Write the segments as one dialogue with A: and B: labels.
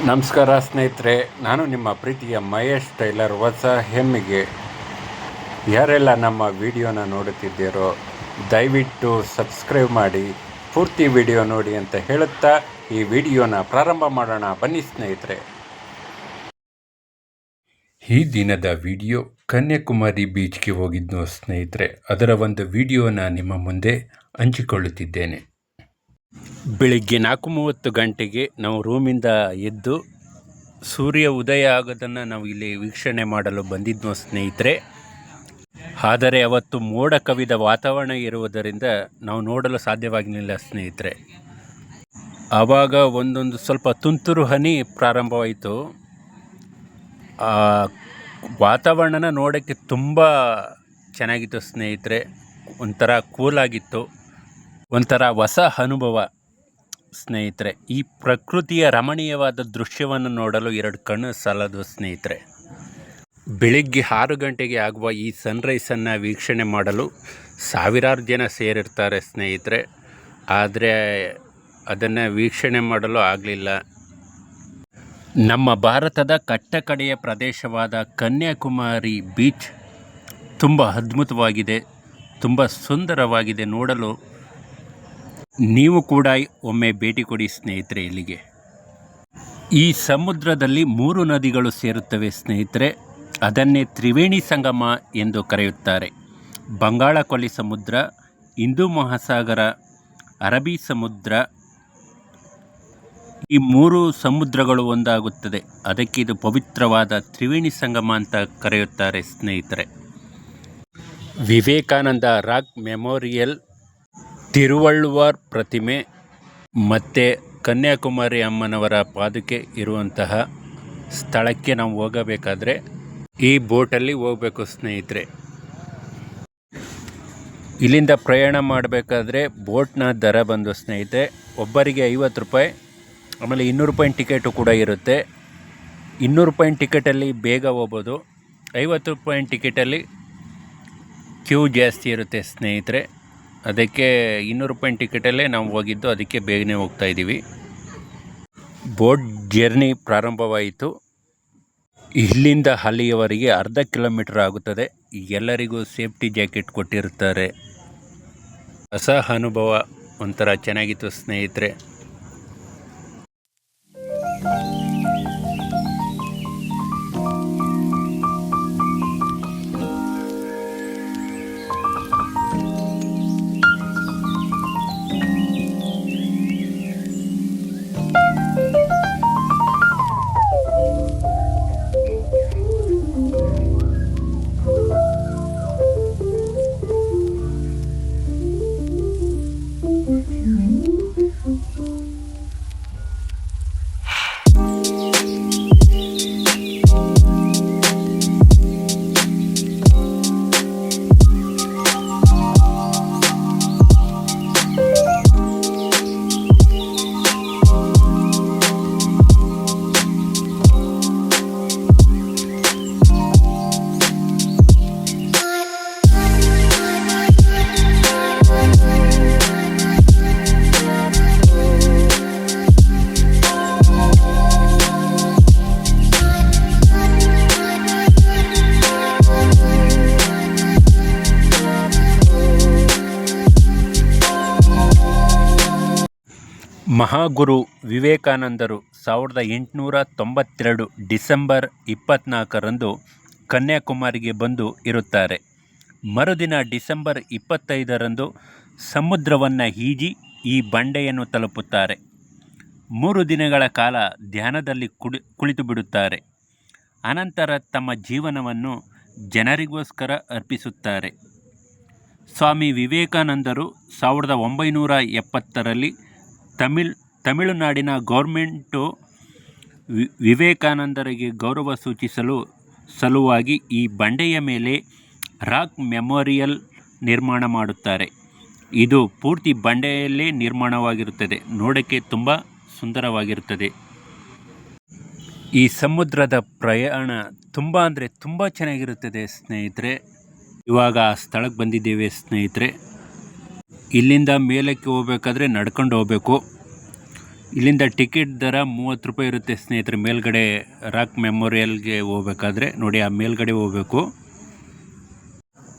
A: ನಮಸ್ಕಾರ ಸ್ನೇಹಿತರೆ, ನಾನು ನಿಮ್ಮ ಪ್ರೀತಿಯ ಮಹೇಶ್ ಟೈಲರ್. ಹೊಸ ಹೆಮ್ಮಿಗೆ ಯಾರೆಲ್ಲ ನಮ್ಮ ವಿಡಿಯೋನ ನೋಡುತ್ತಿದ್ದೀರೋ ದಯವಿಟ್ಟು ಸಬ್ಸ್ಕ್ರೈಬ್ ಮಾಡಿ, ಪೂರ್ತಿ ವಿಡಿಯೋ ನೋಡಿ ಅಂತ ಹೇಳುತ್ತಾ ಈ ವಿಡಿಯೋನ ಪ್ರಾರಂಭ ಮಾಡೋಣ. ಬನ್ನಿ ಸ್ನೇಹಿತರೆ. ಈ ದಿನದ ವಿಡಿಯೋ ಕನ್ಯಾಕುಮಾರಿ ಬೀಚ್ಗೆ ಹೋಗಿದ್ದು ಸ್ನೇಹಿತರೆ. ಅದರ ಒಂದು ವಿಡಿಯೋನ ನಿಮ್ಮ ಮುಂದೆ ಹಂಚಿಕೊಳ್ಳುತ್ತಿದ್ದೇನೆ. ಬೆಳಿಗ್ಗೆ 4:30 ಗಂಟೆಗೆ ನಾವು ರೂಮಿಂದ ಎದ್ದು ಸೂರ್ಯ ಉದಯ ಆಗೋದನ್ನು ನಾವು ಇಲ್ಲಿ ವೀಕ್ಷಣೆ ಮಾಡಲು ಬಂದಿದ್ವು ಸ್ನೇಹಿತರೆ. ಆದರೆ ಅವತ್ತು ಮೋಡ ಕವಿದ ವಾತಾವರಣ ಇರುವುದರಿಂದ ನಾವು ನೋಡಲು ಸಾಧ್ಯವಾಗಿರಲಿಲ್ಲ ಸ್ನೇಹಿತರೆ. ಆವಾಗ ಒಂದೊಂದು ಸ್ವಲ್ಪ ತುಂತುರು ಹನಿ ಪ್ರಾರಂಭವಾಯಿತು. ಆ ವಾತಾವರಣನ ನೋಡೋಕ್ಕೆ ತುಂಬ ಚೆನ್ನಾಗಿತ್ತು ಸ್ನೇಹಿತರೆ. ಒಂಥರ ಕೂಲಾಗಿತ್ತು, ಒಂಥರ ಹೊಸ ಅನುಭವ ಸ್ನೇಹಿತರೆ. ಈ ಪ್ರಕೃತಿಯ ರಮಣೀಯವಾದ ದೃಶ್ಯವನ್ನು ನೋಡಲು 2 ಕಣ್ಣು ಸಾಲದು ಸ್ನೇಹಿತರೆ. ಬೆಳಿಗ್ಗೆ 6 ಗಂಟೆಗೆ ಆಗುವ ಈ ಸನ್ರೈಸನ್ನು ವೀಕ್ಷಣೆ ಮಾಡಲು ಸಾವಿರಾರು ಜನ ಸೇರಿರ್ತಾರೆ ಸ್ನೇಹಿತರೆ. ಆದರೆ ಅದನ್ನು ವೀಕ್ಷಣೆ ಮಾಡಲು ಆಗಲಿಲ್ಲ. ನಮ್ಮ ಭಾರತದ ಕಟ್ಟಕಡೆಯ ಪ್ರದೇಶವಾದ ಕನ್ಯಾಕುಮಾರಿ ಬೀಚ್ ತುಂಬ ಅದ್ಭುತವಾಗಿದೆ, ತುಂಬ ಸುಂದರವಾಗಿದೆ. ನೋಡಲು ನೀವು ಕೂಡ ಒಮ್ಮೆ ಭೇಟಿ ಕೊಡಿ ಸ್ನೇಹಿತರೆ ಇಲ್ಲಿಗೆ. ಈ ಸಮುದ್ರದಲ್ಲಿ 3 ನದಿಗಳು ಸೇರುತ್ತವೆ ಸ್ನೇಹಿತರೆ. ಅದನ್ನೇ ತ್ರಿವೇಣಿ ಸಂಗಮ ಎಂದು ಕರೆಯುತ್ತಾರೆ. ಬಂಗಾಳ ಕೊಲ್ಲಿ ಸಮುದ್ರ, ಹಿಂದೂ ಮಹಾಸಾಗರ, ಅರಬ್ಬಿ ಸಮುದ್ರ, ಈ 3 ಸಮುದ್ರಗಳು ಒಂದಾಗುತ್ತದೆ. ಅದಕ್ಕೆ ಇದು ಪವಿತ್ರವಾದ ತ್ರಿವೇಣಿ ಸಂಗಮ ಅಂತ ಕರೆಯುತ್ತಾರೆ ಸ್ನೇಹಿತರೆ. ವಿವೇಕಾನಂದ ರಾಕ್ ಮೆಮೋರಿಯಲ್, ತಿರುವಳ್ಳುವರ್ ಪ್ರತಿಮೆ ಮತ್ತು ಕನ್ಯಾಕುಮಾರಿ ಅಮ್ಮನವರ ಪಾದುಕೆ ಇರುವಂತಹ ಸ್ಥಳಕ್ಕೆ ನಾವು ಹೋಗಬೇಕಾದ್ರೆ ಈ ಬೋಟಲ್ಲಿ ಹೋಗಬೇಕು ಸ್ನೇಹಿತರೆ. ಇಲ್ಲಿಂದ ಪ್ರಯಾಣ ಮಾಡಬೇಕಾದ್ರೆ ಬೋಟ್ನ ದರ ಬಂದು ಸ್ನೇಹಿತರೆ ಒಬ್ಬರಿಗೆ 50 ರೂಪಾಯಿ, ಆಮೇಲೆ 200 ರೂಪಾಯಿ ಟಿಕೆಟು ಕೂಡ ಇರುತ್ತೆ. 200 ರೂಪಾಯಿ ಟಿಕೆಟಲ್ಲಿ ಬೇಗ ಹೋಗ್ಬೋದು, 50 ರೂಪಾಯಿ ಟಿಕೆಟಲ್ಲಿ ಕ್ಯೂ ಜಾಸ್ತಿ ಇರುತ್ತೆ ಸ್ನೇಹಿತರೆ. ಅದಕ್ಕೆ 200 ರೂಪಾಯಿ ಟಿಕೆಟಲ್ಲೇ ನಾವು ಹೋಗಿದ್ದು, ಅದಕ್ಕೆ ಬೇಗನೆ ಹೋಗ್ತಾ ಇದ್ದೀವಿ. ಬೋಟ್ ಜರ್ನಿ ಪ್ರಾರಂಭವಾಯಿತು. ಇಲ್ಲಿಂದ ಅಲ್ಲಿಯವರೆಗೆ ಅರ್ಧ ಕಿಲೋಮೀಟರ್ ಆಗುತ್ತದೆ. ಎಲ್ಲರಿಗೂ ಸೇಫ್ಟಿ ಜಾಕೆಟ್ ಕೊಟ್ಟಿರ್ತಾರೆ. ಹೊಸ ಅನುಭವ, ಒಂಥರ ಚೆನ್ನಾಗಿತ್ತು ಸ್ನೇಹಿತರೆ. ಮಹಾಗುರು ವಿವೇಕಾನಂದರು 1892 ಡಿಸೆಂಬರ್ 24ರಂದು ಕನ್ಯಾಕುಮಾರಿಗೆ ಬಂದು ಇರುತ್ತಾರೆ. ಮರುದಿನ ಡಿಸೆಂಬರ್ 25ರಂದು ಸಮುದ್ರವನ್ನು ಈಜಿ ಈ ಬಂಡೆಯನ್ನು ತಲುಪುತ್ತಾರೆ. 3 ದಿನಗಳ ಕಾಲ ಧ್ಯಾನದಲ್ಲಿ ಕುಳಿತು ಬಿಡುತ್ತಾರೆ. ಅನಂತರ ತಮ್ಮ ಜೀವನವನ್ನು ಜನರಿಗೋಸ್ಕರ ಅರ್ಪಿಸುತ್ತಾರೆ. ಸ್ವಾಮಿ ವಿವೇಕಾನಂದರು 1970ರಲ್ಲಿ ತಮಿಳುನಾಡಿನ ಗೌರ್ಮೆಂಟು ವಿವೇಕಾನಂದರಿಗೆ ಗೌರವ ಸೂಚಿಸಲು ಸಲುವಾಗಿ ಈ ಬಂಡೆಯ ಮೇಲೆ ರಾಕ್ ಮೆಮೋರಿಯಲ್ ನಿರ್ಮಾಣ ಮಾಡುತ್ತಾರೆ. ಇದು ಪೂರ್ತಿ ಬಂಡೆಯಲ್ಲೇ ನಿರ್ಮಾಣವಾಗಿರುತ್ತದೆ. ನೋಡೋಕ್ಕೆ ತುಂಬ ಸುಂದರವಾಗಿರುತ್ತದೆ. ಈ ಸಮುದ್ರದ ಪ್ರಯಾಣ ತುಂಬ ಅಂದರೆ ತುಂಬ ಚೆನ್ನಾಗಿರುತ್ತದೆ ಸ್ನೇಹಿತರೆ. ಇವಾಗ ಆ ಸ್ಥಳಕ್ಕೆ ಬಂದಿದ್ದೇವೆ ಸ್ನೇಹಿತರೆ. ಇಲ್ಲಿಂದ ಮೇಲಕ್ಕೆ ಹೋಗಬೇಕಾದ್ರೆ ನಡ್ಕೊಂಡು ಹೋಗಬೇಕು. ಇಲ್ಲಿಂದ ಟಿಕೆಟ್ ದರ 30 ರೂಪಾಯಿ ಇರುತ್ತೆ ಸ್ನೇಹಿತರೆ. ಮೇಲ್ಗಡೆ ರಾಕ್ ಮೆಮೋರಿಯಲ್ಗೆ ಹೋಗ್ಬೇಕಾದ್ರೆ ನೋಡಿ, ಆ ಮೇಲ್ಗಡೆ ಹೋಗಬೇಕು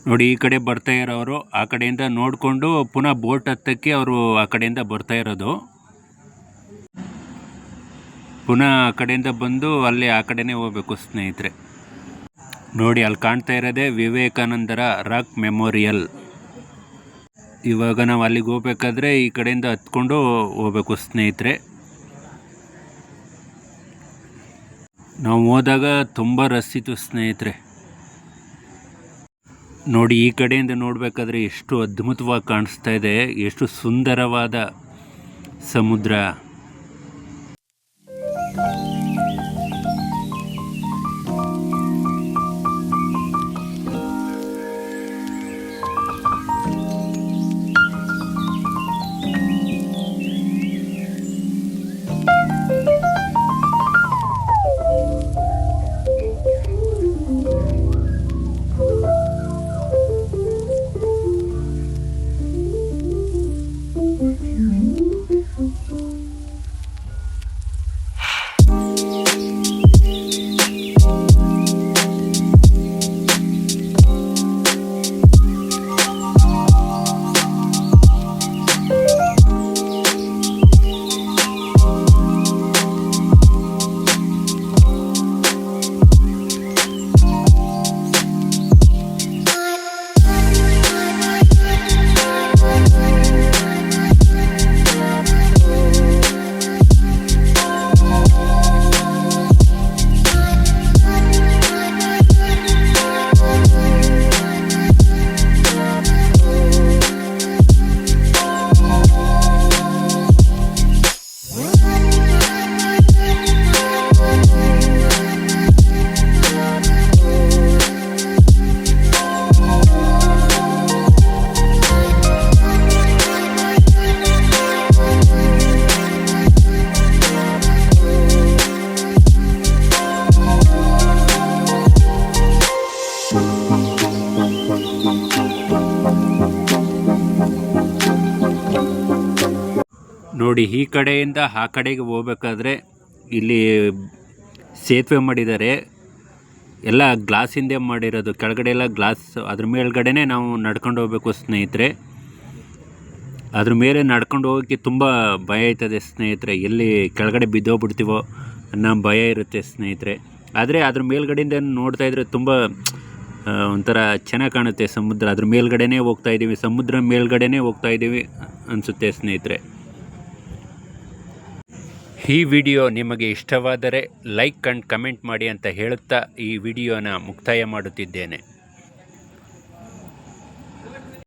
A: ನೋಡಿ. ಈ ಕಡೆ ಬರ್ತಾ ಇರೋರು ಆ ಕಡೆಯಿಂದ ನೋಡಿಕೊಂಡು ಪುನಃ ಬೋಟ್ ಹತ್ತಕ್ಕೆ ಅವರು ಆ ಕಡೆಯಿಂದ ಬರ್ತಾ ಇರೋದು. ಪುನಃ ಆ ಕಡೆಯಿಂದ ಬಂದು ಅಲ್ಲಿ ಆ ಕಡೆನೇ ಹೋಗ್ಬೇಕು ಸ್ನೇಹಿತರೆ. ನೋಡಿ, ಅಲ್ಲಿ ಕಾಣ್ತಾ ಇರೋದೇ ವಿವೇಕಾನಂದರ ರಾಕ್ ಮೆಮೋರಿಯಲ್. ಇವಾಗ ನಾವು ಅಲ್ಲಿಗೆ ಹೋಗ್ಬೇಕಾದ್ರೆ ಈ ಕಡೆಯಿಂದ ಹತ್ಕೊಂಡು ಹೋಗ್ಬೇಕು ಸ್ನೇಹಿತರೆ. ನಾವು ಹೋದಾಗ ತುಂಬ ರಶ್ ಇತ್ತು ಸ್ನೇಹಿತರೆ. ನೋಡಿ, ಈ ಕಡೆಯಿಂದ ನೋಡಬೇಕಾದ್ರೆ ಎಷ್ಟು ಅದ್ಭುತವಾಗಿ ಕಾಣಿಸ್ತಾ ಇದೆ, ಎಷ್ಟು ಸುಂದರವಾದ ಸಮುದ್ರ. ನೋಡಿ, ಈ ಕಡೆಯಿಂದ ಆ ಕಡೆಗೆ ಹೋಗ್ಬೇಕಾದ್ರೆ ಇಲ್ಲಿ ಸೇತುವೆ ಮಾಡಿದ್ದಾರೆ. ಎಲ್ಲ ಗ್ಲಾಸಿಂದೇ ಮಾಡಿರೋದು, ಕೆಳಗಡೆ ಎಲ್ಲ ಗ್ಲಾಸ್. ಅದ್ರ ಮೇಲ್ಗಡೆನೇ ನಾವು ನಡ್ಕೊಂಡು ಹೋಗ್ಬೇಕು ಸ್ನೇಹಿತರೆ. ಅದ್ರ ಮೇಲೆ ನಡ್ಕೊಂಡು ಹೋಗೋಕ್ಕೆ ತುಂಬ ಭಯ ಆಯ್ತದೆ ಸ್ನೇಹಿತರೆ. ಎಲ್ಲಿ ಕೆಳಗಡೆ ಬಿದ್ದೋಗ್ಬಿಡ್ತೀವೋ ಅನ್ನೋ ಭಯ ಇರುತ್ತೆ ಸ್ನೇಹಿತರೆ. ಆದರೆ ಅದ್ರ ಮೇಲ್ಗಡೆಯಿಂದ ನೋಡ್ತಾ ಇದ್ರೆ ತುಂಬ ಒಂಥರ ಚೆನ್ನಾಗಿ ಕಾಣುತ್ತೆ ಸಮುದ್ರ. ಅದ್ರ ಮೇಲ್ಗಡೆನೇ ಹೋಗ್ತಾ ಇದ್ದೀವಿ, ಸಮುದ್ರ ಮೇಲ್ಗಡೆನೇ ಹೋಗ್ತಾ ಇದ್ದೀವಿ ಅನಿಸುತ್ತೆ ಸ್ನೇಹಿತರೆ. ಈ ವಿಡಿಯೋ ನಿಮಗೆ ಇಷ್ಟವಾದರೆ ಲೈಕ್ ಆ್ಯಂಡ್ ಕಮೆಂಟ್ ಮಾಡಿ ಅಂತ ಹೇಳುತ್ತಾ ಈ ವಿಡಿಯೋನ ಮುಕ್ತಾಯ ಮಾಡುತ್ತಿದ್ದೇನೆ.